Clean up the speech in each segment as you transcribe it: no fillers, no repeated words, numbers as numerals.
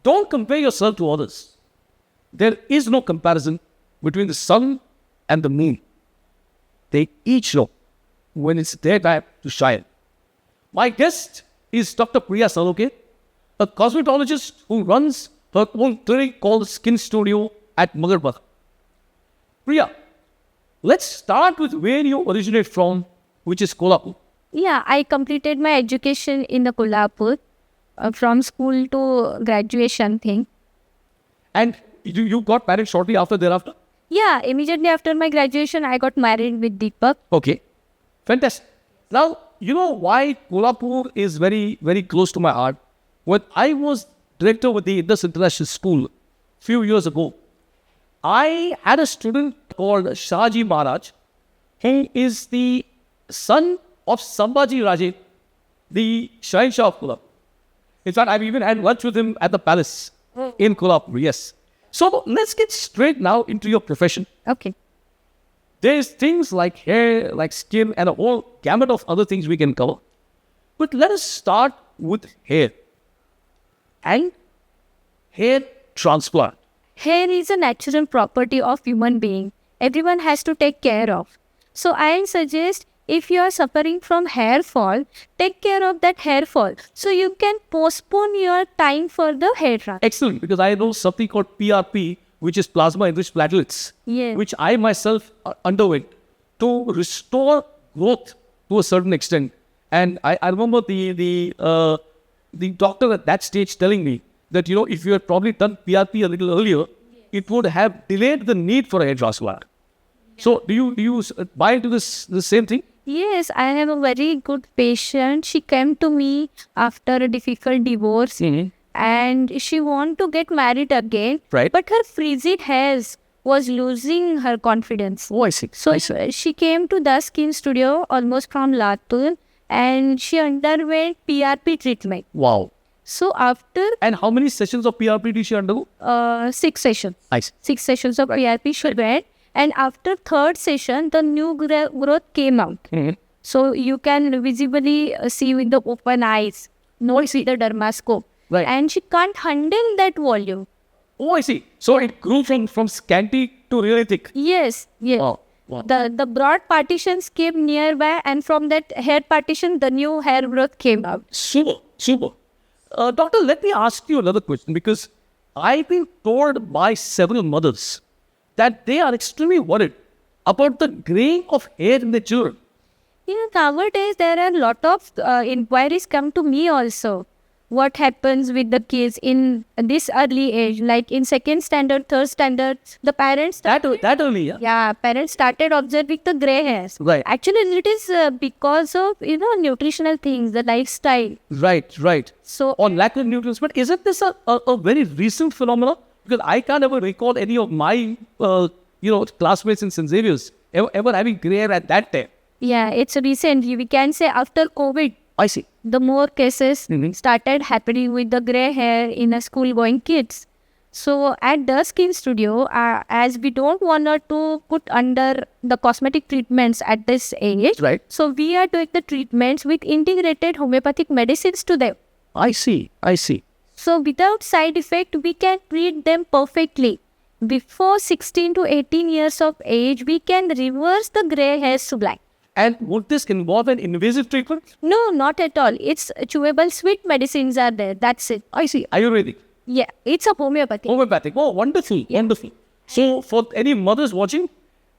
don't compare yourself to others. There is no comparison between the sun and the moon. They each know when it's their time to shine. My guest is Dr. Priya Salokhe, a cosmetologist who runs her own clinic called Skin Studio at Magarpatha. Priya, let's start with where you originate from, which is Kolhapur. Yeah, I completed my education in the Kolhapur, from school to graduation thing. And you got married shortly after thereafter? Yeah, immediately after my graduation, I got married with Deepak. Okay, fantastic. Now, you know why Kolhapur is very, very close to my heart? When I was director with the Indus International School a few years ago, I had a student called Shahaji Maharaj, who is the son of Sambhaji Raje, the Shahin Shah of Kolhapur. In fact, I've even had lunch with him at the palace in Kolhapur, yes. So let's get straight now into your profession. Okay. There's things like hair, like skin, and a whole gamut of other things we can cover. But let us start with hair and hair transplant. Hair is a natural property of human being. Everyone has to take care of. So I suggest if you are suffering from hair fall, take care of that hair fall. So you can postpone your time for the hair transplant. Excellent, because I know something called PRP, which is plasma enriched platelets, Yes. which I myself underwent to restore growth to a certain extent. And I remember the doctor at that stage telling me that, you know, if you had probably done PRP a little earlier, it would have delayed the need for a hair transplant. So do you buy into the same thing? Yes, I have a very good patient. She came to me after a difficult divorce and she want to get married again. Right. But her frizzy hairs was losing her confidence. Oh, I see. So she came to the Skin Studio almost from Latur and she underwent PRP treatment. Wow. So after And how many sessions of PRP did she undergo? 6 sessions. I see. 6 sessions of PRP she went. And after 3rd session, the new growth came out. So you can visibly see with the open eyes, not see the dermascope. Right. And she can't handle that volume. Oh, I see. So it grew from scanty to really thick. Yes, yes. Wow. Wow. The broad partitions came nearby and from that hair partition, the new hair growth came out. Super, super. Doctor, let me ask you another question, because I've been told by several mothers that they are extremely worried about the graying of hair in their children. Nowadays there are a lot of inquiries come to me also. What happens with the kids in this early age, like in 2nd standard, 3rd standard, the parents... That early, yeah? Yeah, parents started observing the grey hairs. Right. Actually, it is because of, nutritional things, the lifestyle. Right. So, Or lack of nutrients. But isn't this a very recent phenomenon? Because I can't ever recall any of my, classmates in St. Xavier's ever having grey hair at that time. yeah, it's recent. We can say after COVID, I see. the more cases started happening with the grey hair in a school-going kids. So at the Skin Studio, as we don't want to put under the cosmetic treatments at this age, Right. so we are doing the treatments with integrated homeopathic medicines to them. I see. So without side effect, we can treat them perfectly. Before 16 to 18 years of age, we can reverse the grey hairs to black. And would this involve an invasive treatment? No, not at all. It's chewable sweet medicines are there. That's it. I see. Ayurvedic. Yeah, it's a homeopathy. Homeopathic. Oh, wonderful. Wonderful. So for any mothers watching,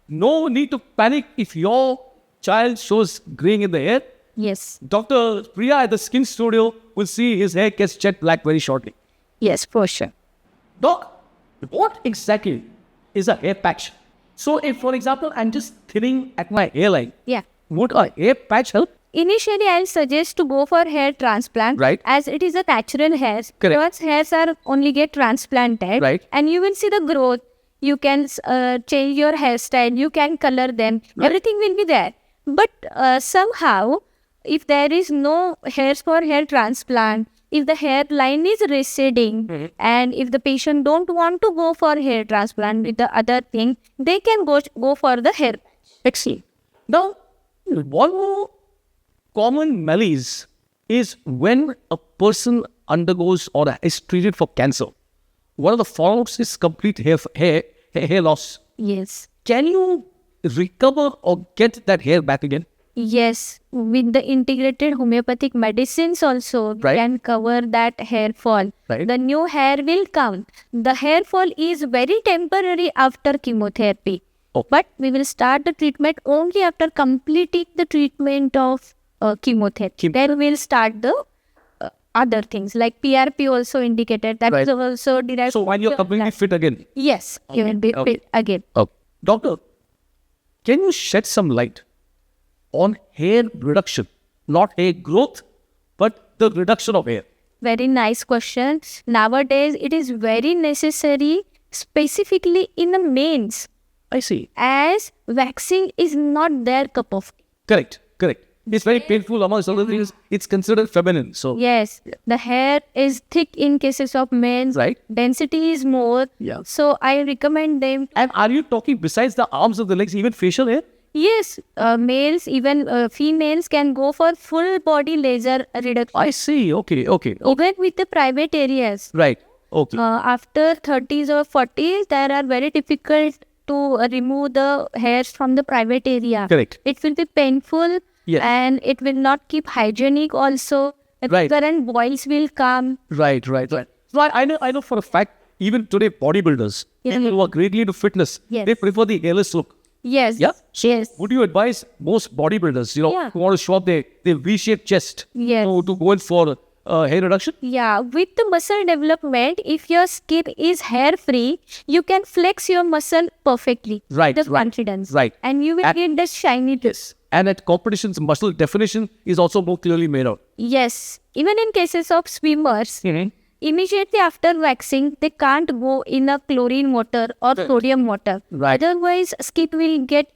no need to panic if your child shows graying in the hair. Yes. Dr. Priya at the Skin Studio will see his hair gets jet black very shortly. Yes, for sure. Doc, what exactly is a hair patch? So if, for example, I'm just thinning at my hairline, Yeah. would a hair patch help? Initially, I'll suggest to go for hair transplant. Right. As it is a natural hair. Correct. Your hairs are only get transplanted. Right. And you will see the growth. You can change your hairstyle. You can color them. Right. Everything will be there. But somehow, if there is no hairs for hair transplant, if the hairline is receding and if the patient don't want to go for hair transplant with the other thing, they can go for the hair patch. Excellent. Now, one more common malaise is when a person undergoes or is treated for cancer, one of the fallouts is complete hair loss. Yes. Can you recover or get that hair back again? Yes, with the integrated homeopathic medicines also we Right. can cover that hair fall. Right. The new hair will come. The hair fall is very temporary after chemotherapy. Oh. But we will start the treatment only after completing the treatment of chemotherapy. Then we'll start the other things like PRP also indicated. That is Right. also derived. So when you're from completely that. fit again. Yes, you will be Okay. fit again. Okay. Doctor, can you shed some light on hair reduction? Not hair growth, but the reduction of hair. Very nice question. Nowadays, it is very necessary, specifically in the males, I see. as waxing is not their cup of tea. Correct. It's very painful amongst other things. It's considered feminine. So, Yes, the hair is thick in cases of men. Right. Density is more. Yeah. So I recommend them. and are you talking besides the arms of the legs, even facial hair? Yes, males, even females can go for full body laser reduction. I see. Okay. Even with the private areas. Right. Okay. After 30s or 40s, there are very difficult to remove the hairs from the private area. Correct. It will be painful. Yes. And it will not keep hygienic also. Right. Recurrent boils will come. Right. So I know for a fact, even today, bodybuilders, Yeah. people who are greatly into fitness, Yes. they prefer the hairless look. Yes. Yeah. Yes. Would you advise most bodybuilders, Yeah. who want to show up their V-shaped chest, Yes. to go in for hair reduction? Yeah, with the muscle development, if your skin is hair free, you can flex your muscle perfectly. Right, With right, confidence. right. And you will And- get the shiny look. And at competitions, muscle definition is also more clearly made out. Yes. Even in cases of swimmers, immediately after waxing, they can't go in a chlorine water or sodium water. Right. Otherwise, skin will get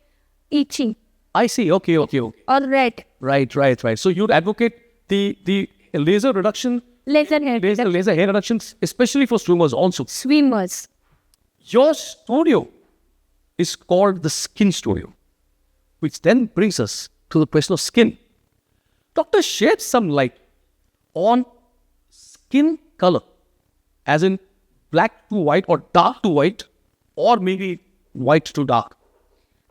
itching I see. Okay. or red. Right. So you'd advocate the laser reduction, Laser hair. laser hair reductions, especially for swimmers also. Swimmers. Your studio is called the Skin Studio, which then brings us to the question of skin. Doctor, shed some light on skin color, as in black to white or dark to white, or maybe white to dark.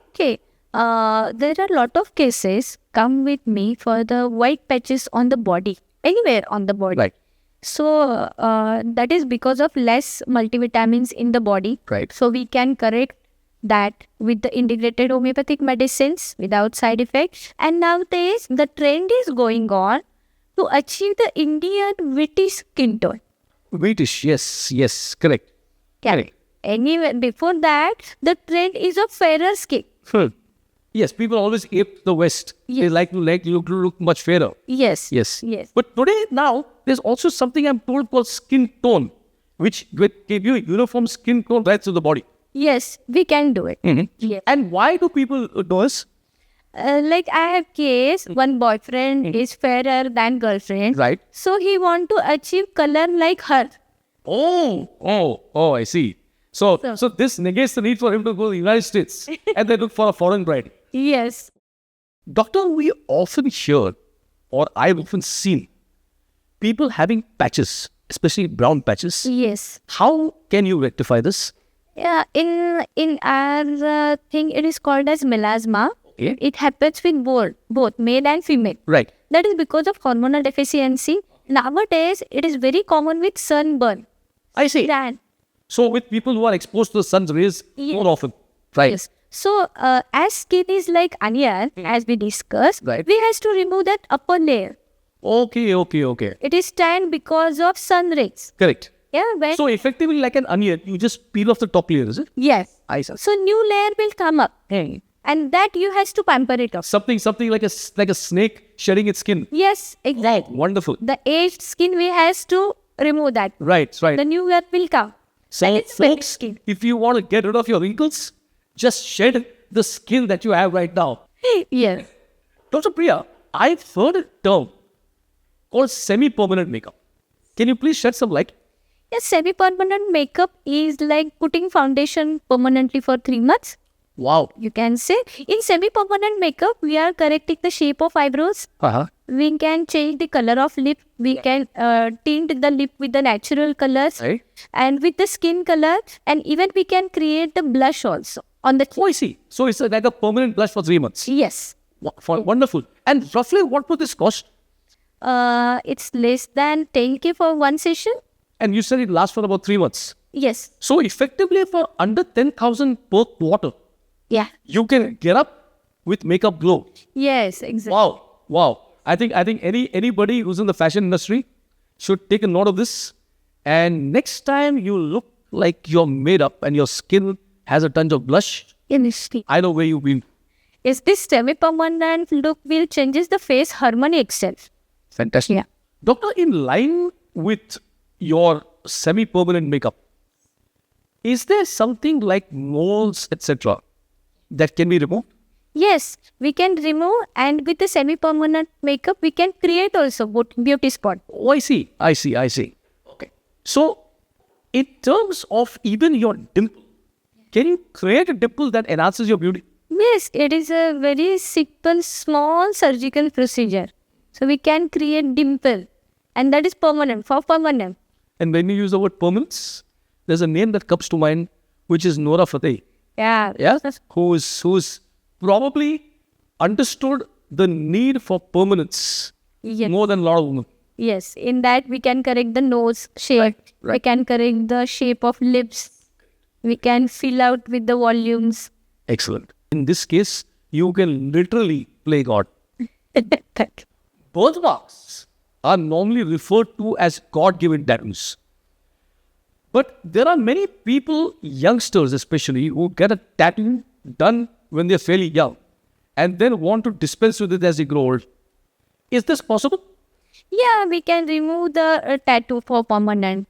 Okay. There are a lot of cases come with me for the white patches on the body, anywhere on the body. Right. So that is because of less multivitamins in the body. Right. So we can correct that with the integrated homeopathic medicines without side effects. And nowadays the trend is going on to achieve the Indian witty skin tone. Whitish, yes, correct. Correct. Anyway, before that the trend is of fairer skin. Yes, people always ape the West. They Yes. like to look much fairer. Yes. Yes. Yes. But today, now, there's also something I'm told called skin tone, which will give you a uniform skin tone right through the body. Yes, we can do it. Yes. And why do people do this? Like I have case, one boyfriend is fairer than girlfriend. Right. So he want to achieve color like her. Oh, I see. So this negates the need for him to go to the United States and then look for a foreign bride. Yes. Doctor, we often hear, or I've often seen, people having patches, especially brown patches. Yes. How can you rectify this? Yeah. In our thing, it is called as melasma. Okay. It happens with both male and female. Right. That is because of hormonal deficiency. Nowadays, it is very common with sunburn. I see. Tan. So with people who are exposed to the sun's rays Yes. more often. Right. Yes. So, as skin is like onion, as we discussed, Right. we has to remove that upper layer. Okay. It is tan because of sun rays. Correct. Yeah. When So effectively like an onion, you just peel off the top layer, is it? yes. I see. So new layer will come up, and that you has to pamper it off. Something like a snake shedding its skin. Yes, exactly. Wonderful. The aged skin we has to remove that. Right. The new layer will come. So That is very folks, skin. if you want to get rid of your wrinkles, just shed the skin that you have right now. Yes. Dr. Priya, I've heard a term called semi-permanent makeup. Can you please shed some light? Yes, semi-permanent makeup is like putting foundation permanently for 3 months. Wow. You can say in semi-permanent makeup, we are correcting the shape of eyebrows. Uh-huh. We can change the color of lip. We can tint the lip with the natural colors Right. and with the skin color. And even we can create the blush also on the cheek. Oh, I see. So it's like a permanent blush for 3 months. Yes. Wonderful. And roughly what would this cost? It's less than 10K for one session. And you said it lasts for about 3 months. Yes. So effectively for under 10,000 per quarter, Yeah. you can get up with makeup glow. Yes, exactly. Wow. Wow. I think anybody who's in the fashion industry should take a note of this. And next time you look like you're made up and your skin has a touch of blush, I know where you've been. Yes, this semi-permanent look will changes the face harmony itself. Fantastic. Yeah. Doctor, in line with your semi-permanent makeup, is there something like moles, etc., that can be removed? Yes, we can remove, and with the semi-permanent makeup, we can create also beauty spot. Oh, I see. Okay. So, in terms of even your dimple, can you create a dimple that enhances your beauty? Yes, it is a very simple, small surgical procedure. So we can create dimple, and that is permanent, for permanent. And when you use the word permanence, there's a name that comes to mind, which is Nora Fateh. Yeah. Yeah, who's probably understood the need for permanence Yes. more than a lot of women. Yes, in that we can correct the nose shape. Right. We can correct the shape of lips. We can fill out with the volumes. Excellent. In this case, you can literally play God. Birthmarks are normally referred to as God-given tattoos. But there are many people, youngsters especially, who get a tattoo done when they're fairly young and then want to dispense with it as they grow old. Is this possible? Yeah, we can remove the tattoo for permanent.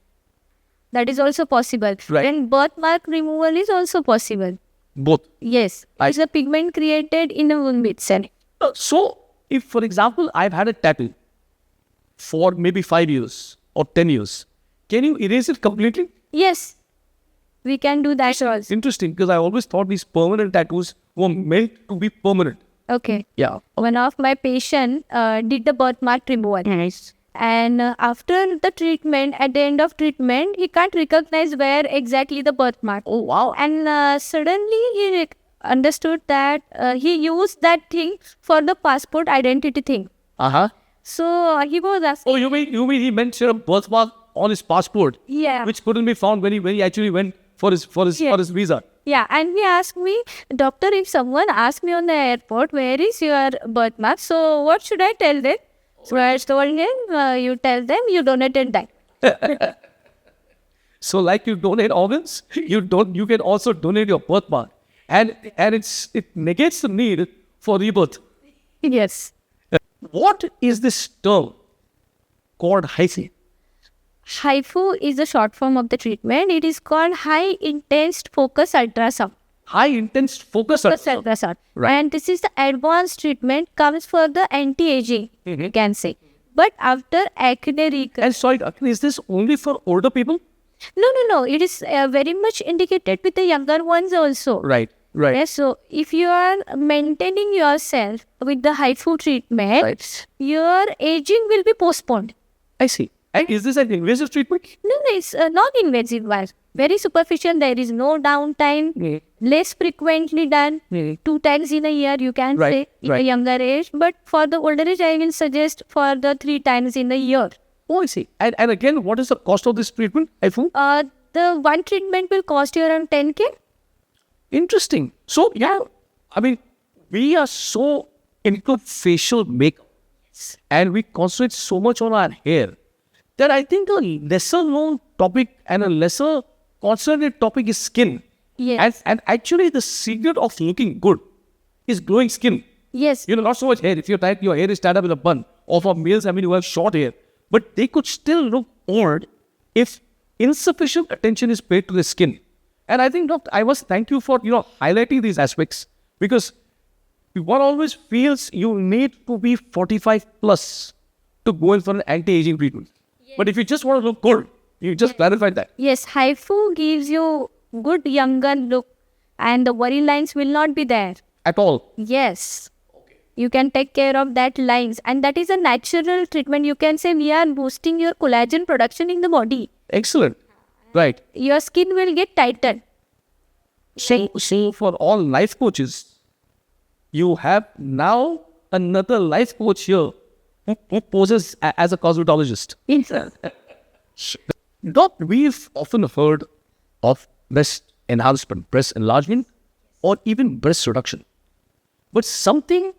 That is also possible. Right. And birthmark removal is also possible. Both. Yes, it's a pigment created in a wound itself. So, if for example, I've had a tattoo for maybe 5 years or 10 years, can you erase it completely? Yes, we can do that also. Interesting, because I always thought these permanent tattoos were meant to be permanent. Okay. Yeah. One of my patient did the birthmark removal. Nice. And after the treatment, at the end of treatment, he can't recognize where exactly the birthmark. Oh, wow. And suddenly he understood that he used that thing for the passport identity thing. Uh-huh. So he was asking. Oh, you mean he mentioned a birthmark on his passport, Yeah. which couldn't be found when he actually went for his visa. Yeah, and he asked me, doctor, if someone asked me on the airport, where is your birthmark? So what should I tell them? So I told him, you tell them you donated that. So, like you donate organs, you can also donate your birthmark, and it negates the need for rebirth. Yes. What is this term called HIFU? HIFU is the short form of the treatment. It is called high intense focus ultrasound. High intense focus ultrasound. Right. And this is the advanced treatment comes for the anti-aging, you can say. But after acne recurrence. And sorry, is this only for older people? No. It is very much indicated with the younger ones also. Right. Yes, so if you are maintaining yourself with the HIFU treatment, Right. your aging will be postponed. I see. And is this an invasive treatment? No, it's non-invasive one. Very superficial. There is no downtime. Less frequently done. 2 times in a year, you can say, in a younger age. But for the older age, I will suggest for the 3 times in a year. Oh, I see. And again, what is the cost of this treatment, HIFU? The one treatment will cost you around 10K. Interesting. So, yeah, I mean, we are so into facial makeup and we concentrate so much on our hair that I think a lesser known topic and a lesser concentrated topic is skin. Yes. And actually, the secret of looking good is glowing skin. Yes. Not so much hair. If your hair is tied up in a bun, or for males, who have short hair, but they could still look old if insufficient attention is paid to the skin. And I think, Doctor, I must thank you for, highlighting these aspects, because one always feels you need to be 45 plus to go in for an anti-aging treatment. Yes. But if you just want to look good, you just clarified that. Yes, HIFU gives you good younger look and the worry lines will not be there. At all. Yes. You can take care of that lines, and that is a natural treatment. You can say we are boosting your collagen production in the body. Excellent. Right. Your skin will get tightened. So for all life coaches, you have now another life coach here who poses as a cosmetologist. Doc, we've often heard of breast enhancement, breast enlargement, or even breast reduction. But something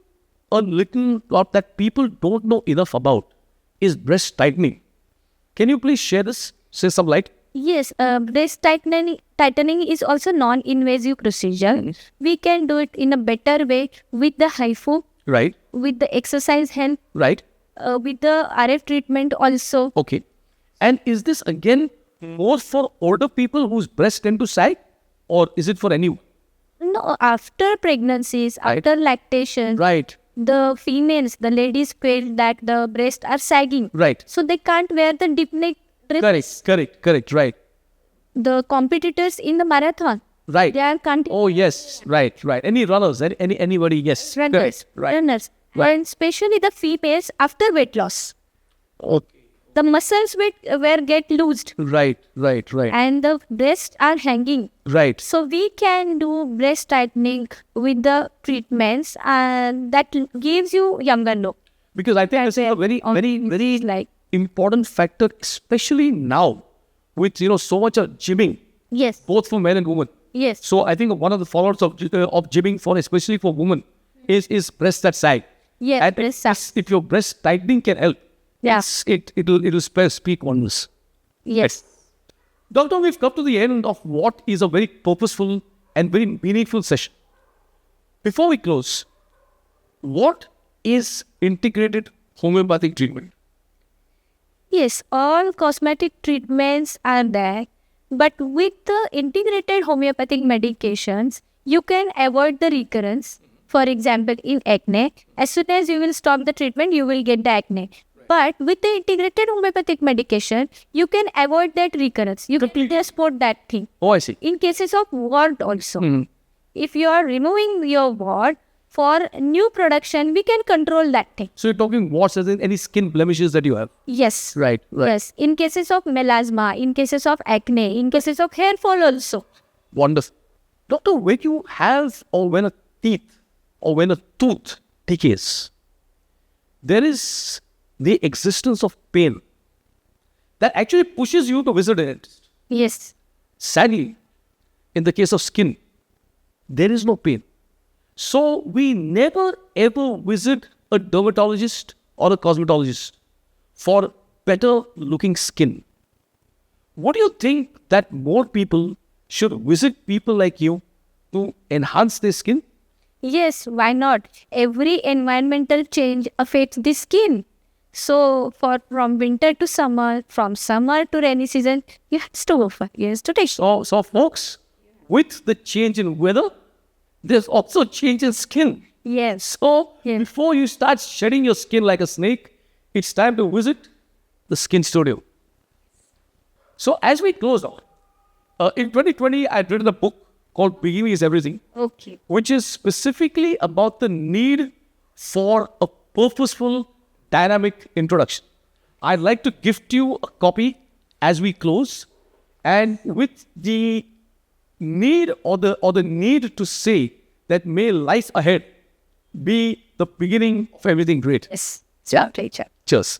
a little lot that people don't know enough about is breast tightening. Can you please share this? Shed some light? Yes, breast tightening is also non-invasive procedure. We can do it in a better way with the HIFU, Right. with the exercise help, Right. with the RF treatment also. Okay. And is this again more for older people whose breasts tend to sag, or is it for anyone? No, after pregnancies, Right. after lactation, Right. the females, the ladies feel that the breasts are sagging. Right. So they can't wear the deep neck dress. Correct. Right. The competitors in the marathon, Right. they are Oh yes. Right. Any runners? Anybody? Yes. runners, Correct. Right. runners. Right. And especially the females after weight loss. Okay. The muscles were get loosed Right. and the breasts are hanging. Right. So we can do breast tightening with the treatments, and that gives you younger look. Because I think this is a very Like important factor, especially now with so much of gymming, yes, both for men and women. yes, So I think one of the followers of gymming for especially for women is breasts that sag. yes, And breast sag. if your breast tightening can help, Yeah. it'll speak wonders. Yes. Doctor, we've come to the end of what is a very purposeful and very meaningful session. Before we close, what is integrated homeopathic treatment? Yes, all cosmetic treatments are there, but with the integrated homeopathic medications, you can avoid the recurrence. For example, in acne, as soon as you will stop the treatment, you will get the acne. But with the integrated homeopathic medication, you can avoid that recurrence. You can transport that thing. Oh, I see. In cases of wart also, if you are removing your wart for new production, we can control that thing. So you're talking warts as in any skin blemishes that you have? Yes. Right. Yes. In cases of melasma, in cases of acne, in cases of hair fall also. Wonderful. Doctor, when you have or when a teeth or when a tooth decays, there is the existence of pain that actually pushes you to visit a dentist. Yes. Sadly, in the case of skin, there is no pain. So we never ever visit a dermatologist or a cosmetologist for better looking skin. What do you think that more people should visit people like you to enhance their skin? Yes, why not? Every environmental change affects the skin. So from winter to summer, from summer to rainy season, you have to go for years to take. So folks, with the change in weather, there's also change in skin. Yes. So Yes. before you start shedding your skin like a snake, it's time to visit the skin studio. So as we close out, in 2020, I'd written a book called Beginning is Everything, Okay. which is specifically about the need for a purposeful, dynamic introduction. I'd like to gift you a copy as we close, and with the need or the need to say that may life ahead be the beginning of everything great. Yes. Yeah. Teacher. Cheers.